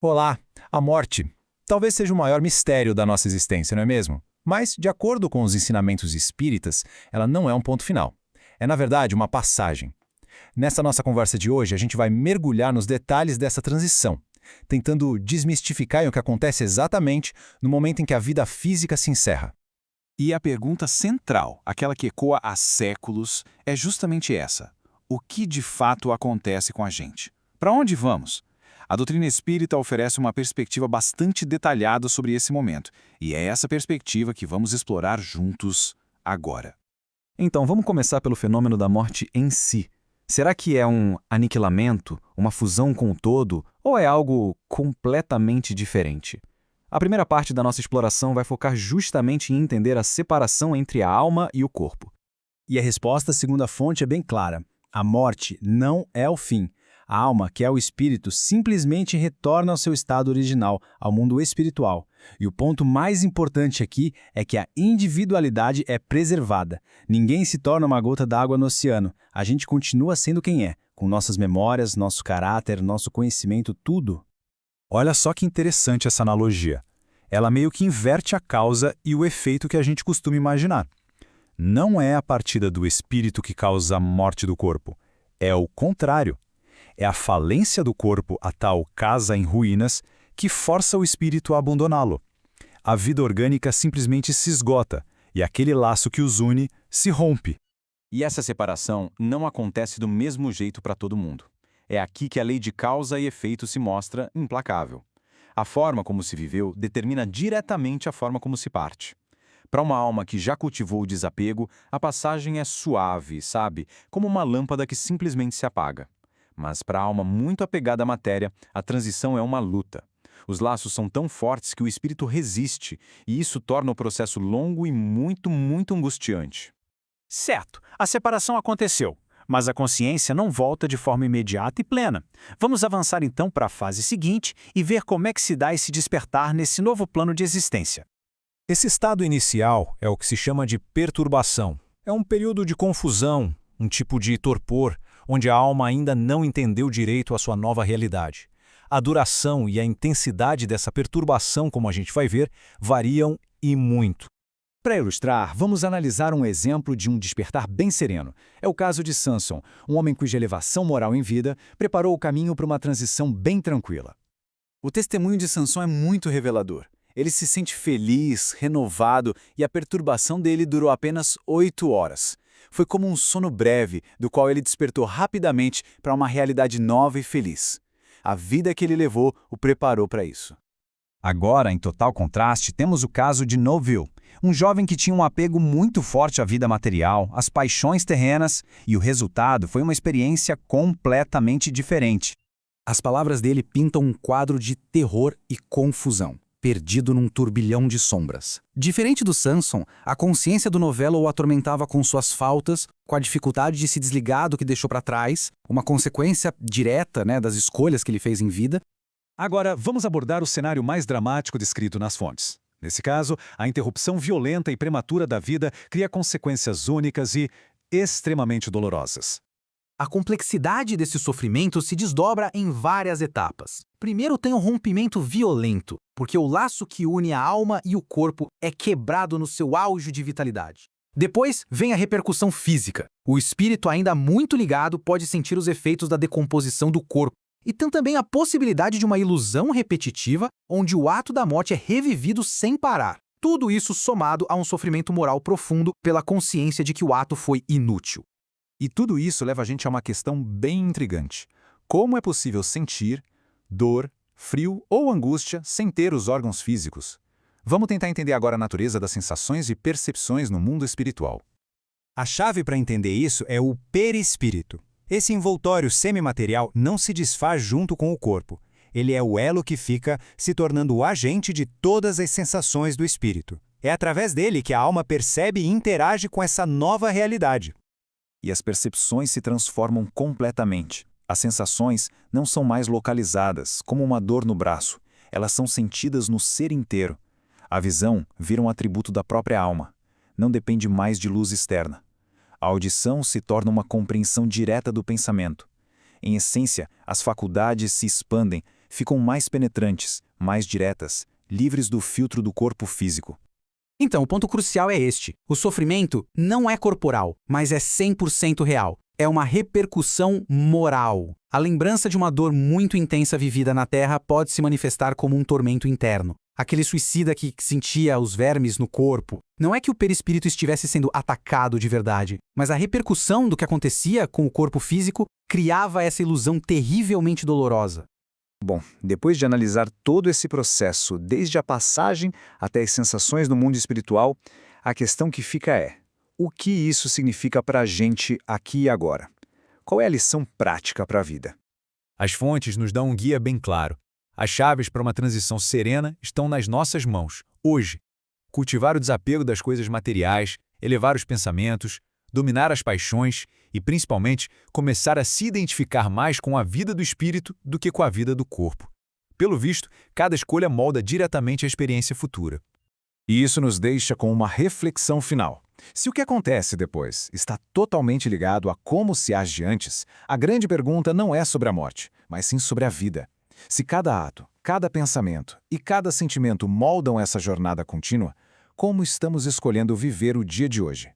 Olá, a morte. Talvez seja o maior mistério da nossa existência, não é mesmo? Mas, de acordo com os ensinamentos espíritas, ela não é um ponto final. É, na verdade, uma passagem. Nessa nossa conversa de hoje, a gente vai mergulhar nos detalhes dessa transição, tentando desmistificar o que acontece exatamente no momento em que a vida física se encerra. E a pergunta central, aquela que ecoa há séculos, é justamente essa: o que de fato acontece com a gente? Para onde vamos? A doutrina espírita oferece uma perspectiva bastante detalhada sobre esse momento, e é essa perspectiva que vamos explorar juntos agora. Então, vamos começar pelo fenômeno da morte em si. Será que é um aniquilamento, uma fusão com o todo, ou é algo completamente diferente? A primeira parte da nossa exploração vai focar justamente em entender a separação entre a alma e o corpo. E a resposta, segundo a fonte, é bem clara. A morte não é o fim. A alma, que é o espírito, simplesmente retorna ao seu estado original, ao mundo espiritual. E o ponto mais importante aqui é que a individualidade é preservada. Ninguém se torna uma gota d'água no oceano. A gente continua sendo quem é, com nossas memórias, nosso caráter, nosso conhecimento, tudo. Olha só que interessante essa analogia. Ela meio que inverte a causa e o efeito que a gente costuma imaginar. Não é a partida do espírito que causa a morte do corpo. É o contrário. É a falência do corpo, a tal casa em ruínas, que força o espírito a abandoná-lo. A vida orgânica simplesmente se esgota, e aquele laço que os une se rompe. E essa separação não acontece do mesmo jeito para todo mundo. É aqui que a lei de causa e efeito se mostra implacável. A forma como se viveu determina diretamente a forma como se parte. Para uma alma que já cultivou o desapego, a passagem é suave, sabe? Como uma lâmpada que simplesmente se apaga. Mas para a alma muito apegada à matéria, a transição é uma luta. Os laços são tão fortes que o espírito resiste, e isso torna o processo longo e muito angustiante. Certo, a separação aconteceu, mas a consciência não volta de forma imediata e plena. Vamos avançar então para a fase seguinte e ver como é que se dá esse despertar nesse novo plano de existência. Esse estado inicial é o que se chama de perturbação. É um período de confusão, um tipo de torpor, onde a alma ainda não entendeu direito a sua nova realidade. A duração e a intensidade dessa perturbação, como a gente vai ver, variam e muito. Para ilustrar, vamos analisar um exemplo de um despertar bem sereno. É o caso de Samson, um homem cuja elevação moral em vida preparou o caminho para uma transição bem tranquila. O testemunho de Samson é muito revelador. Ele se sente feliz, renovado, e a perturbação dele durou apenas 8 horas. Foi como um sono breve, do qual ele despertou rapidamente para uma realidade nova e feliz. A vida que ele levou o preparou para isso. Agora, em total contraste, temos o caso de Noville, um jovem que tinha um apego muito forte à vida material, às paixões terrenas, e o resultado foi uma experiência completamente diferente. As palavras dele pintam um quadro de terror e confusão, perdido num turbilhão de sombras. Diferente do Samson, a consciência do novelo o atormentava com suas faltas, com a dificuldade de se desligar do que deixou para trás, uma consequência direta, das escolhas que ele fez em vida. Agora, vamos abordar o cenário mais dramático descrito nas fontes. Nesse caso, a interrupção violenta e prematura da vida cria consequências únicas e extremamente dolorosas. A complexidade desse sofrimento se desdobra em várias etapas. Primeiro tem o rompimento violento, porque o laço que une a alma e o corpo é quebrado no seu auge de vitalidade. Depois vem a repercussão física. O espírito, ainda muito ligado, pode sentir os efeitos da decomposição do corpo. E tem também a possibilidade de uma ilusão repetitiva, onde o ato da morte é revivido sem parar. Tudo isso somado a um sofrimento moral profundo pela consciência de que o ato foi inútil. E tudo isso leva a gente a uma questão bem intrigante. Como é possível sentir dor, frio ou angústia sem ter os órgãos físicos? Vamos tentar entender agora a natureza das sensações e percepções no mundo espiritual. A chave para entender isso é o perispírito. Esse envoltório semimaterial não se desfaz junto com o corpo. Ele é o elo que fica se tornando o agente de todas as sensações do espírito. É através dele que a alma percebe e interage com essa nova realidade. E as percepções se transformam completamente. As sensações não são mais localizadas, como uma dor no braço. Elas são sentidas no ser inteiro. A visão vira um atributo da própria alma. Não depende mais de luz externa. A audição se torna uma compreensão direta do pensamento. Em essência, as faculdades se expandem, ficam mais penetrantes, mais diretas, livres do filtro do corpo físico. Então, o ponto crucial é este. O sofrimento não é corporal, mas é 100% real. É uma repercussão moral. A lembrança de uma dor muito intensa vivida na Terra pode se manifestar como um tormento interno. Aquele suicida que sentia os vermes no corpo. Não é que o perispírito estivesse sendo atacado de verdade, mas a repercussão do que acontecia com o corpo físico criava essa ilusão terrivelmente dolorosa. Bom, depois de analisar todo esse processo, desde a passagem até as sensações no mundo espiritual, a questão que fica é: o que isso significa para a gente aqui e agora? Qual é a lição prática para a vida? As fontes nos dão um guia bem claro. As chaves para uma transição serena estão nas nossas mãos, hoje. Cultivar o desapego das coisas materiais, elevar os pensamentos, dominar as paixões e, principalmente, começar a se identificar mais com a vida do espírito do que com a vida do corpo. Pelo visto, cada escolha molda diretamente a experiência futura. E isso nos deixa com uma reflexão final. Se o que acontece depois está totalmente ligado a como se age antes, a grande pergunta não é sobre a morte, mas sim sobre a vida. Se cada ato, cada pensamento e cada sentimento moldam essa jornada contínua, como estamos escolhendo viver o dia de hoje?